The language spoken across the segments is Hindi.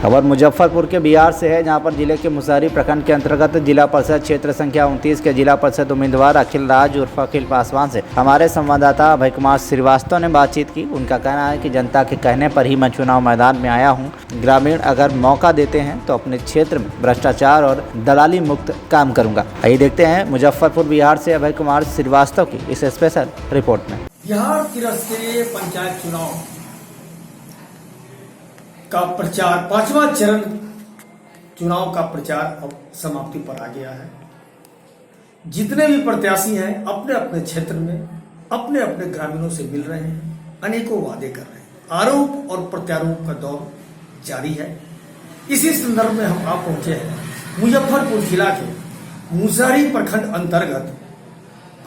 खबर मुजफ्फरपुर के बिहार से है, जहां पर जिले के मुसहरी प्रखंड के अंतर्गत जिला परिषद क्षेत्र संख्या 29 के जिला परिषद उम्मीदवार अखिल राज उर्फ अखिल पासवान से हमारे संवाददाता अभय कुमार श्रीवास्तव ने बातचीत की। उनका कहना है कि जनता के कहने पर ही मैं चुनाव मैदान में आया हूं। ग्रामीण अगर मौका देते हैं तो अपने क्षेत्र में भ्रष्टाचार और दलाली मुक्त काम करूँगा। आइए देखते हैं मुजफ्फरपुर बिहार से अभय कुमार श्रीवास्तव की इस स्पेशल रिपोर्ट में। बिहार त्रिस्तरीय पंचायत चुनाव का प्रचार, पांचवा चरण चुनाव का प्रचार अब समाप्ति पर आ गया है। जितने भी प्रत्याशी हैं अपने अपने क्षेत्र में अपने अपने ग्रामीणों से मिल रहे हैं, अनेकों वादे कर रहे हैं। आरोप और प्रत्यारोप का दौर जारी है। इसी संदर्भ में हम आप पहुंचे हैं मुजफ्फरपुर जिला के मुसहरी प्रखंड अंतर्गत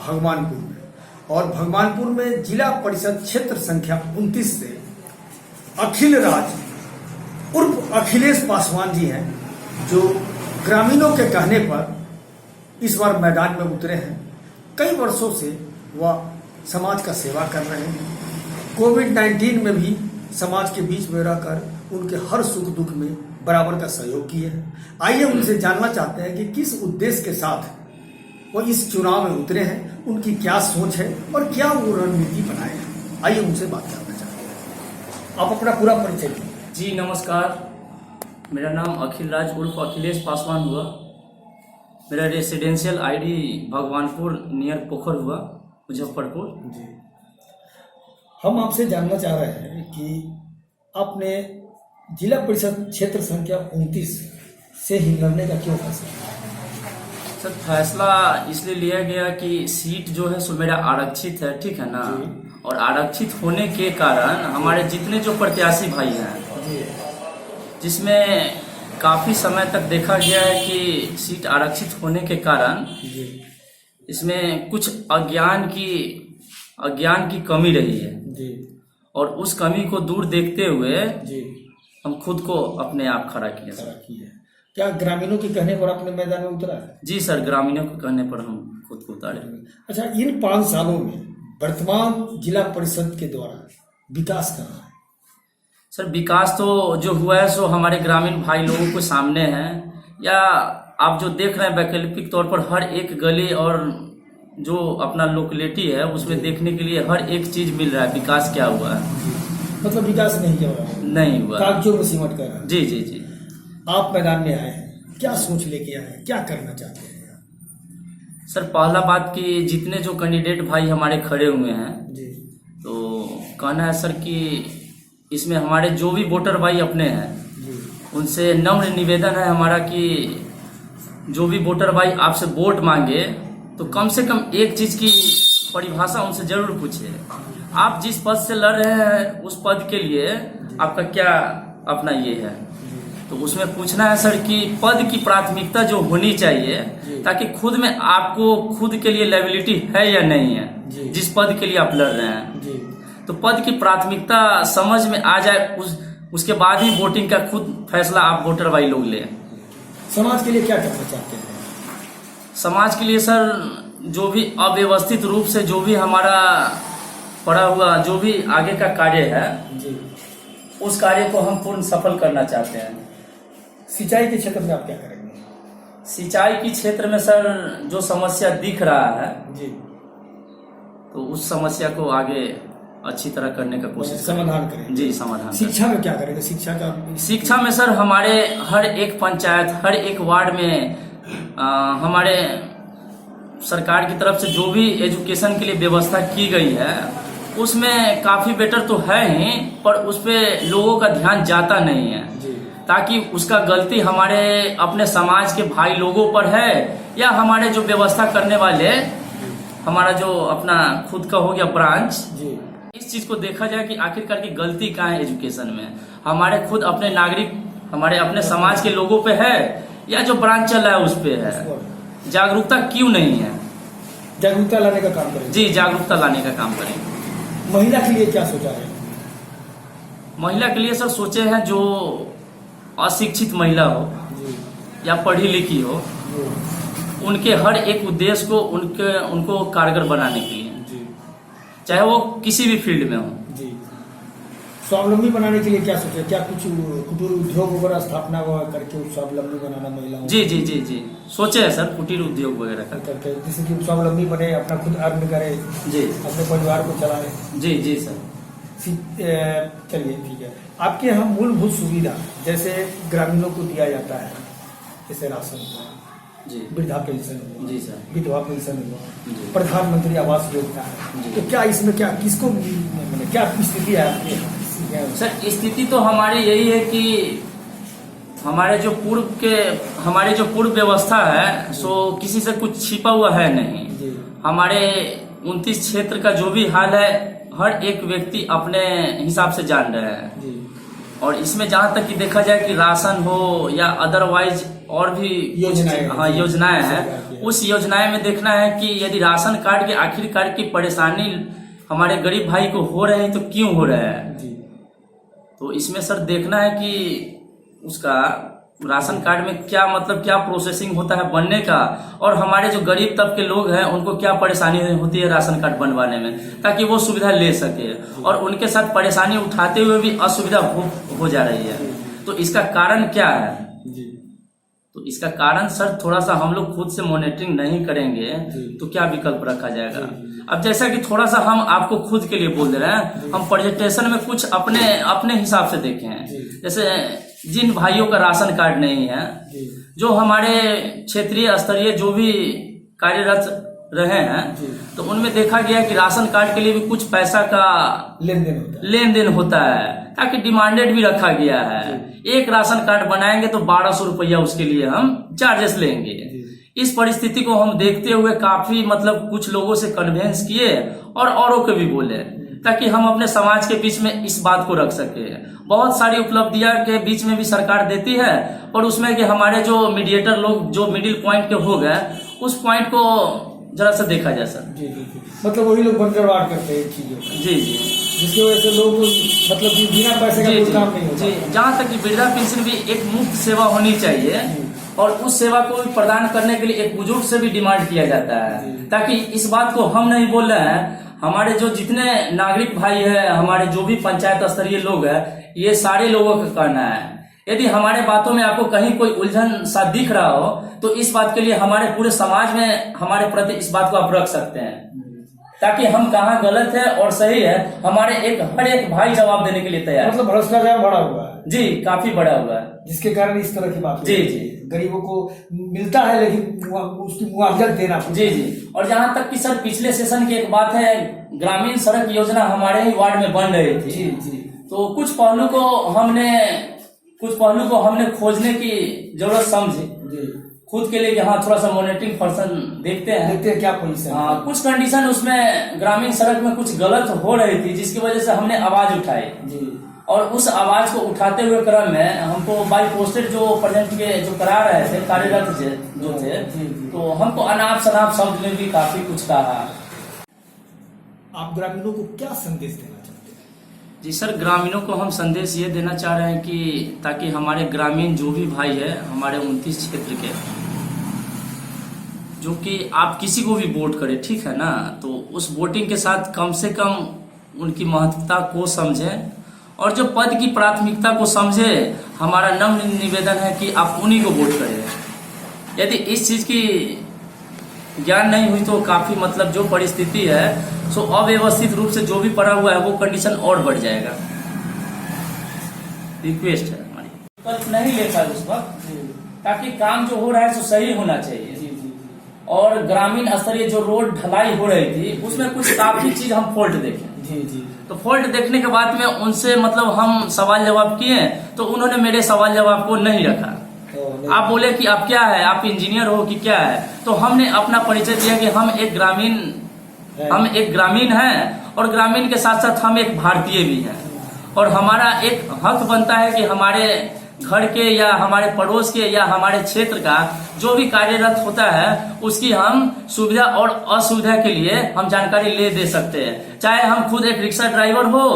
भगवानपुर में, और भगवानपुर में जिला परिषद क्षेत्र संख्या 29 से अखिल राज उर्फ अखिलेश पासवान जी हैं, जो ग्रामीणों के कहने पर इस बार मैदान में उतरे हैं। कई वर्षों से वह समाज का सेवा कर रहे हैं। कोविड-19 में भी समाज के बीच में रहकर उनके हर सुख दुख में बराबर का सहयोग किए हैं। आइए उनसे जानना चाहते हैं कि किस उद्देश्य के साथ वो इस चुनाव में उतरे हैं, उनकी क्या सोच है और क्या वो रणनीति बनाए हैं। आइए उनसे बात करना चाहते हैं। आप अपना पूरा परिचय दीजिए। जी नमस्कार, मेरा नाम अखिल राज उर्फ अखिलेश पासवान हुआ। मेरा रेसिडेंशियल आईडी भगवानपुर नियर पोखर हुआ, मुजफ्फरपुर। जी, हम आपसे जानना चाह रहे हैं कि आपने जिला परिषद क्षेत्र संख्या 29 से ही लड़ने का क्यों फैसला किया? सर, फैसला इसलिए लिया गया कि सीट जो है सो मेरा आरक्षित है, ठीक है ना। और आरक्षित होने के कारण हमारे जितने जो प्रत्याशी भाई हैं, जिसमें काफी समय तक देखा गया है कि सीट आरक्षित होने के कारण इसमें कुछ अज्ञान की कमी रही है। और उस कमी को दूर देखते हुए हम खुद को अपने आप खड़ा किया। क्या ग्रामीणों के कहने पर आपने मैदान में उतरा है? जी सर, ग्रामीणों के कहने पर हम खुद को उतारे। अच्छा, इन 5 सालों में वर्तमान जिला परिषद के द्वारा विकास कर रहा है? सर, विकास तो जो हुआ है सो हमारे ग्रामीण भाई लोगों के सामने है, या आप जो देख रहे हैं वैकल्पिक तौर पर हर एक गली और जो अपना लोकेलिटी है उसमें देखने के लिए हर एक चीज मिल रहा है। विकास क्या हुआ है? मतलब विकास नहीं हुआ? नहीं हुआ, कागजों में सिमट कर रहा है। जी जी जी। आप मैदान में आए हैं, क्या सोच लेके आए हैं, क्या करना चाहते हैं? सर, पहला बात कि जितने जो कैंडिडेट भाई हमारे खड़े हुए हैं तो कहना है सर कि इसमें हमारे जो भी वोटर भाई अपने हैं उनसे नम्र निवेदन है हमारा कि जो भी वोटर भाई आपसे वोट मांगे तो कम से कम एक चीज की परिभाषा उनसे जरूर पूछिए। आप जिस पद से लड़ रहे हैं उस पद के लिए आपका क्या अपना ये है, तो उसमें पूछना है सर कि पद की प्राथमिकता जो होनी चाहिए, ताकि खुद में आपको खुद के लिए लायबिलिटी है या नहीं है जिस पद के लिए आप लड़ रहे हैं। तो पद की प्राथमिकता समझ में आ जाए, उसके बाद ही वोटिंग का खुद फैसला आप वोटर भाई लोग ले। समाज के लिए क्या करना चाहते हैं? समाज के लिए सर, जो भी अव्यवस्थित रूप से जो भी हमारा पड़ा हुआ जो भी आगे का कार्य है उस कार्य को हम पूर्ण सफल करना चाहते हैं। सिंचाई के क्षेत्र में आप क्या करेंगे? सिंचाई के क्षेत्र में सर जो समस्या दिख रहा है तो उस समस्या को आगे अच्छी तरह करने का कोशिश समाधान करें। जी, समाधान। शिक्षा में क्या करेंगे? शिक्षा में सर हमारे हर एक पंचायत, हर एक वार्ड में हमारे सरकार की तरफ से जो भी एजुकेशन के लिए व्यवस्था की गई है उसमें काफी बेटर तो है ही, पर उस पे लोगों का ध्यान जाता नहीं है, ताकि उसका गलती हमारे अपने समाज के भाई लोगों पर है या हमारे जो व्यवस्था करने वाले हमारा जो अपना खुद का हो गया ब्रांच, इस चीज को देखा जाए कि आखिरकार की गलती कहाँ है एजुकेशन में, हमारे खुद अपने नागरिक हमारे अपने समाज के लोगों पे है या जो ब्रांच चल रहा है उस पे है। जागरूकता क्यों नहीं है? जागरूकता लाने का काम करें। जी, जागरूकता लाने का काम करें। महिला के लिए क्या सोचा है? महिला के लिए सर सोचे हैं जो अशिक्षित महिला हो या पढ़ी लिखी हो, उनके हर एक उद्देश्य को उनको कारगर बनाने के लिए, चाहे वो किसी भी फील्ड में हो। स्वावलंबी बनाने के लिए क्या सोचा, क्या कुछ कुटीर उद्योग वगैरह स्थापना करके स्वावलंबी बनाना महिलाओं जी जी जी जी सोचे है सर कुटीर उद्योग वगैरह का करके, जिससे कि स्वावलंबी बने, अपना खुद अर्न करे, जी अपने परिवार को चलाए। जी जी सर। चलिए ठीक है। आपके यहाँ मूलभूत सुविधा जैसे ग्रामीणों को दिया जाता है, जैसे राशन हुआ, जी वृद्धा पेंशन हुआ, जी सर, विधवा पेंशन हुआ, जी प्रधानमंत्री आवास योजना है, जी। तो क्या इसमें क्या किसको मतलब क्या स्थिति है आपके यहाँ? सर स्थिति तो हमारी यही है कि हमारी जो पूर्व व्यवस्था है सो किसी से कुछ छिपा हुआ है नहीं। जी हमारे 29 क्षेत्र का जो भी हाल है हर एक व्यक्ति अपने हिसाब से जान रहे हैं। जी। और इसमें जहाँ तक कि देखा जाए कि राशन हो या अदरवाइज और भी योजनाएं हैं, उस योजनाएं में देखना है कि यदि राशन कार्ड के आखिरकार की परेशानी हमारे गरीब भाई को हो रहे हैं तो क्यों हो रहा है। जी। तो इसमें सर देखना है कि उसका राशन कार्ड में क्या क्या प्रोसेसिंग होता है बनने का, और हमारे जो गरीब तबके लोग हैं उनको क्या परेशानी होती है राशन कार्ड बनवाने में, ताकि वो सुविधा ले सके। और उनके साथ परेशानी उठाते हुए भी असुविधा हो जा रही है। तो इसका कारण क्या है? तो इसका कारण सर थोड़ा सा हम लोग खुद से मॉनिटरिंग नहीं करेंगे तो क्या विकल्प रखा जाएगा। अब जैसा कि थोड़ा सा हम आपको खुद के लिए बोल दे रहे हैं, हम प्रेजेंटेशन में कुछ अपने हिसाब से देखे हैं। जैसे जिन भाइयों का राशन कार्ड नहीं है, जो हमारे क्षेत्रीय स्तरीय जो भी कार्यरत रहे हैं, तो उनमें देखा गया कि राशन कार्ड के लिए भी कुछ पैसा का लेन देन होता है, ताकि डिमांडेड भी रखा गया है। एक राशन कार्ड बनाएंगे तो 1200 रुपया उसके लिए हम चार्जेस लेंगे। इस परिस्थिति को हम देखते हुए काफी कुछ लोगों से कन्वेंस किए और औरों को भी बोले, ताकि हम अपने समाज के बीच में इस बात को रख सके। बहुत सारी उपलब्धियां के बीच में भी सरकार देती है, पर उसमें कि हमारे जो मीडिएटर लोग जो मिडिल पॉइंट के हो गए, उस पॉइंट को जरा सा देखा जाए सर। जी जी जी। वही लोग बनकर करते हैं चीजों। जी जी। जिसकी वजह से लोग कि बिना पैसे का कोई काम नहीं होता। जी। जहाँ तक कि वृद्धा पेंशन भी एक मुफ्त सेवा होनी चाहिए, और उस सेवा को प्रदान करने के लिए एक बुजुर्ग से भी डिमांड किया जाता है, ताकि इस बात को हम नहीं बोल रहे हैं, हमारे जो जितने नागरिक भाई है, हमारे जो भी पंचायत स्तरीय लोग हैं, ये सारे लोगों का कहना है। यदि हमारे बातों में आपको कहीं कोई उलझन सा दिख रहा हो, तो इस बात के लिए हमारे पूरे समाज में हमारे प्रति इस बात को आप रख सकते हैं, ताकि हम कहाँ गलत है और सही है, हमारे हर एक भाई जवाब देने के लिए तैयार। भ्रष्टाचार बढ़ा हुआ है। जी, काफी बढ़ा हुआ है, जिसके कारण इस तरह की बात। जी जी। गरीबों को मिलता है लेकिन उसकी मुआवजा देना। जी जी। और जहाँ तक कि सर पिछले सेशन की एक बात है, ग्रामीण सड़क योजना हमारे ही वार्ड में बन रही थी। जी जी। तो कुछ पहलू को हमने खोजने की जरूरत समझी खुद के लिए कि हाँ थोड़ा सा मॉनिटरिंग पर्सन देखते हैं क्या पोजीशन। हाँ, कुछ कंडीशन उसमें ग्रामीण सड़क में कुछ गलत हो रही थी, जिसकी वजह से हमने आवाज उठाई जी। और उस आवाज को उठाते हुए क्रम में हमको बाई पोस्टेड जो प्रेजेंट के जो करा रहे थे कार्यरत जो थे, तो हमको अनाप शनाप शब्द में भी काफी कुछ कहा। आप ग्रामीणों को क्या संदेश देना चाहते हैं? जी सर, ग्रामीणों को हम संदेश ये देना चाह रहे हैं कि ताकि हमारे ग्रामीण जो भी भाई है हमारे 29 क्षेत्र के, जो कि आप किसी को भी वोट करें, ठीक है ना, तो उस वोटिंग के साथ कम से कम उनकी महत्वता को समझें और जो पद की प्राथमिकता को समझे। हमारा नम्र निवेदन है कि आप उन्हीं को वोट करें। यदि इस चीज की ज्ञान नहीं हुई तो काफी जो परिस्थिति है सो अव्यवस्थित रूप से जो भी पड़ा हुआ है वो कंडीशन और बढ़ जाएगा। रिक्वेस्ट है हमारी, विकल्प नहीं लेता उस वक्त, ताकि काम जो हो रहा है सो सही होना चाहिए। और ग्रामीण स्तरीय जो रोड ढलाई हो रही थी उसमें कुछ काफी चीज हम फॉल्ट देखे। जी जी। तो फॉल्ट देखने के बाद में उनसे हम सवाल जवाब किए, तो उन्होंने मेरे सवाल जवाब को नहीं रखा। आप बोले कि आप क्या है, आप इंजीनियर हो कि क्या है, तो हमने अपना परिचय दिया कि हम एक ग्रामीण हैं और ग्रामीण के साथ साथ हम एक भारतीय भी हैं, और हमारा एक हक बनता है कि हमारे घर के या हमारे पड़ोस के या हमारे क्षेत्र का जो भी कार्यरत होता है उसकी हम सुविधा और असुविधा के लिए हम जानकारी ले दे सकते हैं। चाहे हम खुद एक रिक्शा ड्राइवर हो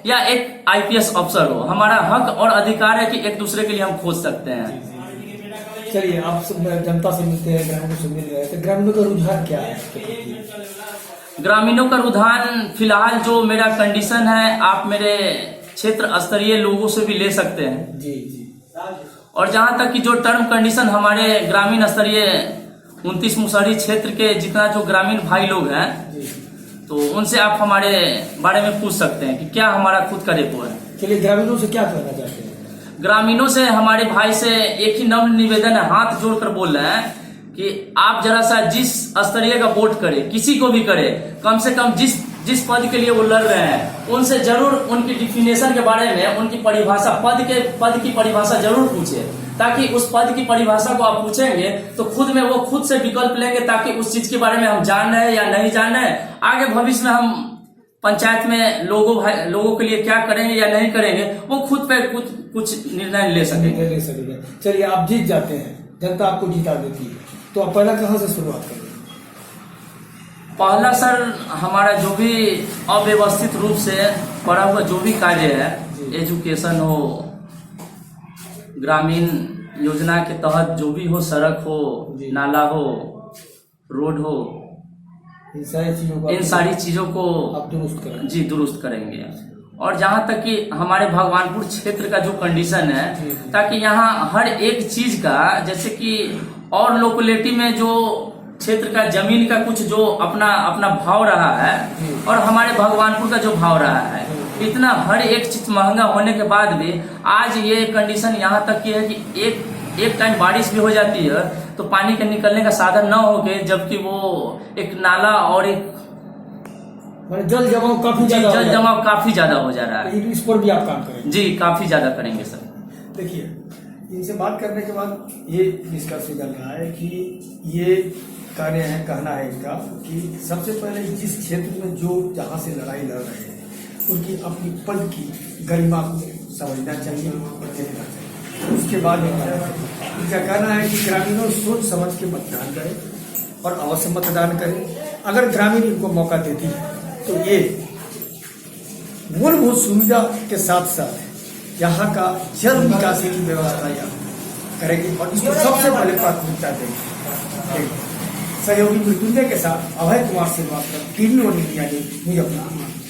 या एक IPS अफसर हो, हमारा हक और अधिकार है कि एक दूसरे के लिए हम खोज सकते हैं। चलिए, आप जनता से मिलते हैं, ग्रामीणों से मिल रहे हैं, तो ग्रामीणों का रुझान क्या है? ग्रामीणों का रुझान फिलहाल जो मेरा कंडीशन है, आप मेरे क्षेत्र स्तरीय लोगों से भी ले सकते हैं। जी जी। और जहां तक कि जो टर्म कंडीशन हमारे ग्रामीण स्तरीय 29 मुसहरी क्षेत्र के जितना जो ग्रामीण भाई लोग हैं, तो उनसे आप हमारे बारे में पूछ सकते हैं कि क्या हमारा खुद का रेपो है। चलिए, ग्रामीणों से क्या कहना चाहते हैं? ग्रामीणों से हमारे भाई से एक ही नम्र निवेदन है, हाथ जोड़कर बोल रहे हैं कि आप जरा सा जिस स्तरीय का वोट करे, किसी को भी करे, कम से कम जिस पद के लिए वो लड़ रहे हैं उनसे जरूर उनकी डिफिनेशन के बारे में, उनकी परिभाषा, पद की परिभाषा जरूर पूछे, ताकि उस पद की परिभाषा को आप पूछेंगे तो खुद से विकल्प लेंगे, ताकि उस चीज के बारे में हम जान रहे हैं या नहीं जान रहे हैं, आगे भविष्य में हम पंचायत में लोगों के लिए क्या करेंगे या नहीं करेंगे, वो खुद पे कुछ निर्णय ले सकेंगे। चलिए, आप जीत जाते हैं, जनता आपको जीता देती है, तो आप पहला कहाँ से शुरुआत करेंगे? पहला सर, हमारा जो भी अव्यवस्थित रूप से पड़ा हुआ जो भी कार्य है, एजुकेशन हो, ग्रामीण योजना के तहत जो भी हो, सड़क हो, नाला हो, रोड हो, इन सारी चीजों को आप दुरुस्त करेंगे। जी, दुरुस्त करेंगे। और जहां तक कि हमारे भगवानपुर क्षेत्र का जो कंडीशन है, ताकि यहाँ हर एक चीज का, जैसे कि और लोकेलिटी में जो क्षेत्र का जमीन का कुछ जो अपना भाव रहा है और हमारे भगवानपुर का जो भाव रहा है, इतना हर एक चीज महंगा होने के बाद भी आज ये कंडीशन यहाँ तक की है कि एक टाइम बारिश भी हो जाती है तो पानी के निकलने का साधन न हो के, जबकि वो एक नाला और एक जल जमाव काफी ज्यादा हो जा रहा है। इस पर भी आप काम करेंगे? जी, काफी ज्यादा करेंगे सर। देखिए, इनसे बात करने के बाद ये निष्कर्ष निकल रहा है कि ये कार्य है, कहना है इनका कि सबसे पहले जिस क्षेत्र में जो जहाँ से लड़ाई लड़ रहे हैं उनकी अपनी पद की गरिमा को समझना चाहिए और देखना चाहिए। उसके बाद इनका कहना है कि ग्रामीणों सोच समझ के मतदान करें और अवश्य मतदान करें। अगर ग्रामीण इनको मौका देती है तो ये मूलभूत सुविधा के साथ साथ यहाँ का जल निकासी की व्यवस्था यहाँ करेगी और इसको सबसे पहले प्राथमिकता देंगे। सहयोगी मृत्युंजय के साथ अभय कुमार श्रीवास्तव, टीवी और इंडिया न्यूज, मुजफ्फरपुर।